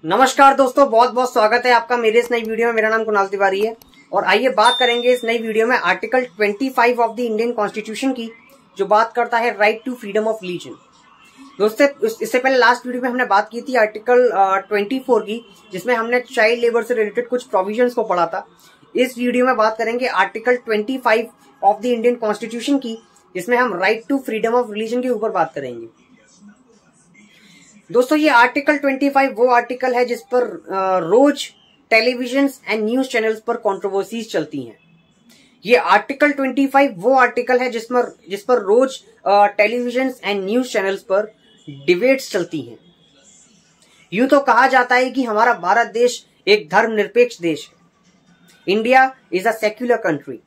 नमस्कार दोस्तों, बहुत बहुत स्वागत है आपका मेरे इस नई वीडियो में। मेरा नाम कुणाल तिवारी है और आइए बात करेंगे इस नई वीडियो में article 25 of the Indian constitution की, जो बात करता है right to freedom of religion. दोस्तों, इससे पहले लास्ट वीडियो में हमने बात की थी आर्टिकल 24 की, जिसमें हमने चाइल्ड लेबर से रिलेटेड कुछ प्रोविजंस को पढ़ा था। इस वीडियो में बात करेंगे article 25 of the Indian constitution की, जिसमें हम right to freedom of religion के ऊपर बात करेंगे। दोस्तों, ये आर्टिकल 25 वो आर्टिकल है जिस पर रोज टेलीविजन एंड न्यूज चैनल्स पर कंट्रोवर्सीज चलती हैं। ये आर्टिकल 25 वो आर्टिकल है जिस पर रोज टेलीविजन एंड न्यूज चैनल्स पर डिबेट्स चलती हैं। यूं तो कहा जाता है कि हमारा भारत देश एक धर्मनिरपेक्ष देश है, India is a secular country.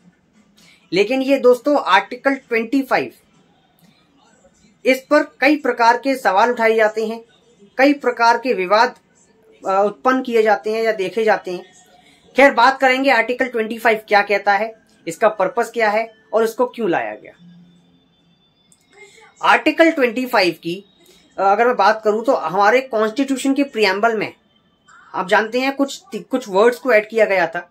लेकिन ये दोस्तों आर्टिकल 25 इस पर कई प्रकार के सवाल उठाए जाते हैं, कई प्रकार के विवाद उत्पन्न किए जाते हैं या देखे जाते हैं। खैर, बात करेंगे आर्टिकल 25 क्या कहता है, इसका पर्पस क्या है और इसको क्यों लाया गया। आर्टिकल 25 की अगर मैं बात करूं तो हमारे कॉन्स्टिट्यूशन के प्रियम्बल में आप जानते हैं कुछ वर्ड्स को ऐड किया गया था।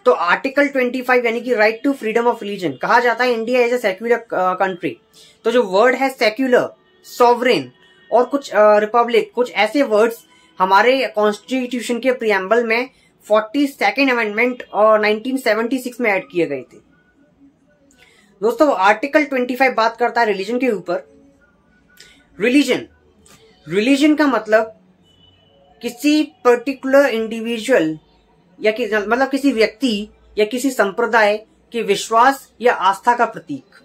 तो आर्टिकल 25 यानी कि right to freedom of religion, कहा जाता है India as a secular country. तो जो वर्ड है सेक्युलर, सॉवरेन और कुछ रिपब्लिक, कुछ ऐसे वर्ड्स हमारे कॉन्स्टिट्यूशन के प्रियम्बल में 42nd अमेंडमेंट और 1976 में ऐड किए गए थे। दोस्तों, आर्टिकल 25 बात करता है रिलीजन के ऊपर। रिलीजन का मतलब किसी पर्टिकुलर इंडिविजुअल या मतलब किसी व्यक्ति या किसी संप्रदाय के विश्वास या आस्था का प्रतीक।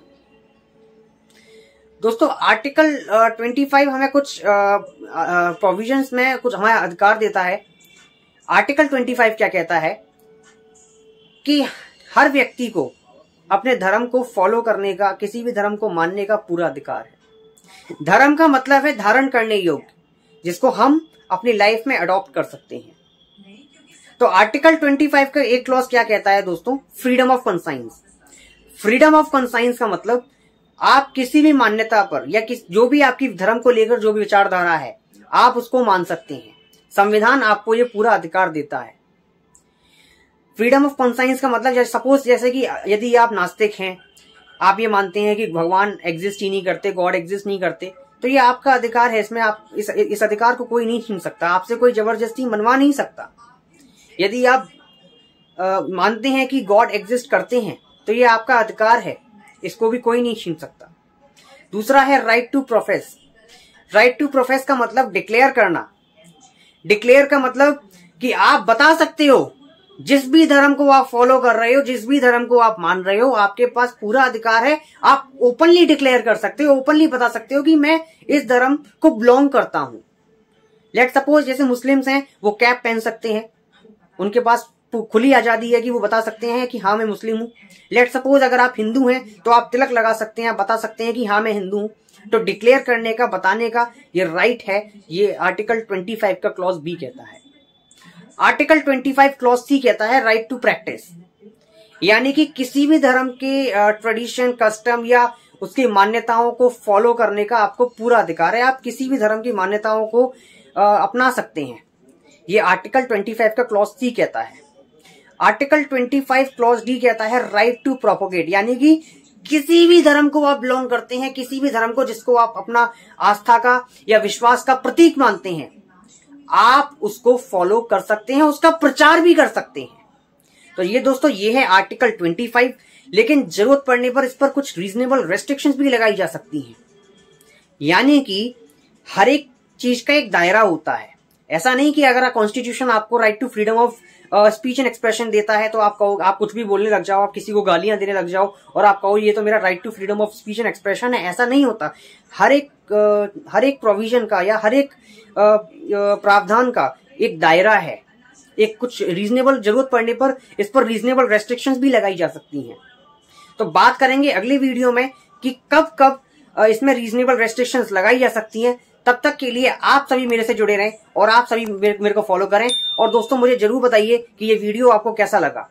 दोस्तों, आर्टिकल 25 हमें कुछ प्रोविजंस में कुछ हमारा अधिकार देता है। आर्टिकल 25 क्या कहता है कि हर व्यक्ति को अपने धर्म को फॉलो करने का, किसी भी धर्म को मानने का पूरा अधिकार है। धर्म का मतलब है धारण करने योग्य, जिसको हम अपनी लाइफ में अडॉप्ट कर सकते हैं। तो आर्टिकल 25 का एक क्लॉज क्या कहता है दोस्तों, freedom of conscience. Freedom of conscience का मतलब आप किसी भी मान्यता पर या जो भी आपकी धर्म को लेकर जो भी विचारधारा है, आप उसको मान सकते हैं। संविधान आपको ये पूरा अधिकार देता है। फ्रीडम ऑफ कंसाइंस का मतलब सपोज जैसे कि यदि आप नास्तिक हैं, आप ये मानते हैं कि भगवान एग्जिस्ट ही नहीं करते, गॉड एग्जिस्ट नहीं करते, तो ये आपका अधिकार है। इसमें आप इस अधिकार को कोई नहीं छीन सकता, आपसे कोई जबरदस्ती मनवा नहीं सकता। यदि आप मानते हैं कि गॉड एग्जिस्ट करते हैं तो ये आपका अधिकार है, इसको भी कोई नहीं छीन सकता। दूसरा है right to profess. Right to profess का मतलब डिक्लेयर करना। डिक्लेयर का मतलब कि आप बता सकते हो, जिस भी धर्म को आप फॉलो कर रहे हो, जिस भी धर्म को आप मान रहे हो, आपके पास पूरा अधिकार है। आप ओपनली डिक्लेयर कर सकते हो, ओपनली बता सकते हो कि मैं इस धर्म को बिलोंग करता हूं। लेट सपोज जैसे मुस्लिम्स हैं, वो कैप पहन सकते हैं, उनके पास खुली आजादी है कि वो बता सकते हैं कि हाँ मैं मुस्लिम हूं। लेट सपोज अगर आप हिंदू हैं तो आप तिलक लगा सकते हैं, बता सकते हैं कि हाँ मैं हिंदू हूं। तो डिक्लेयर करने का, बताने का ये राइट है, ये आर्टिकल 25 का क्लॉज बी कहता है। आर्टिकल 25 क्लॉज सी कहता है राइट टू प्रैक्टिस, यानी कि किसी भी धर्म के ट्रेडिशन, कस्टम या उसकी मान्यताओं को फॉलो करने का आपको पूरा अधिकार है। आप किसी भी धर्म की मान्यताओं को अपना सकते हैं। ये आर्टिकल 25 का क्लॉज सी कहता है। आर्टिकल 25 क्लॉज डी कहता है राइट टू प्रोपोगेट, यानी कि किसी भी धर्म को आप बिलोंग करते हैं, किसी भी धर्म को जिसको आप अपना आस्था का या विश्वास का प्रतीक मानते हैं, आप उसको फॉलो कर सकते हैं, उसका प्रचार भी कर सकते हैं। तो ये दोस्तों, ये है आर्टिकल 25। लेकिन जरूरत पड़ने पर इस पर कुछ रीजनेबल रेस्ट्रिक्शंस भी लगाई जा सकती हैं, यानी कि हर एक चीज का एक दायरा होता है। ऐसा नहीं कि अगर कॉन्स्टिट्यूशन आपको right to freedom of speech and expression देता है तो आप कहो, आप कुछ भी बोलने लग जाओ, आप किसी को गालियां देने लग जाओ और आप कहो ये तो मेरा right to freedom of speech and expression है। ऐसा नहीं होता। हर एक प्रोविजन का या हर एक प्रावधान का एक दायरा है, एक कुछ रीजनेबल, जरूरत पड़ने पर इस पर रीजनेबल रेस्ट्रिक्शंस भी लगाई जा सकती हैं। तो बात करेंगे अगली वीडियो में कि कब कब इसमें रीजनेबल रेस्ट्रिक्शंस लगाई जा सकती हैं। तब तक के लिए आप सभी मेरे से जुड़े रहें और आप सभी मेरे को फॉलो करें। और दोस्तों, मुझे जरूर बताइए कि ये वीडियो आपको कैसा लगा।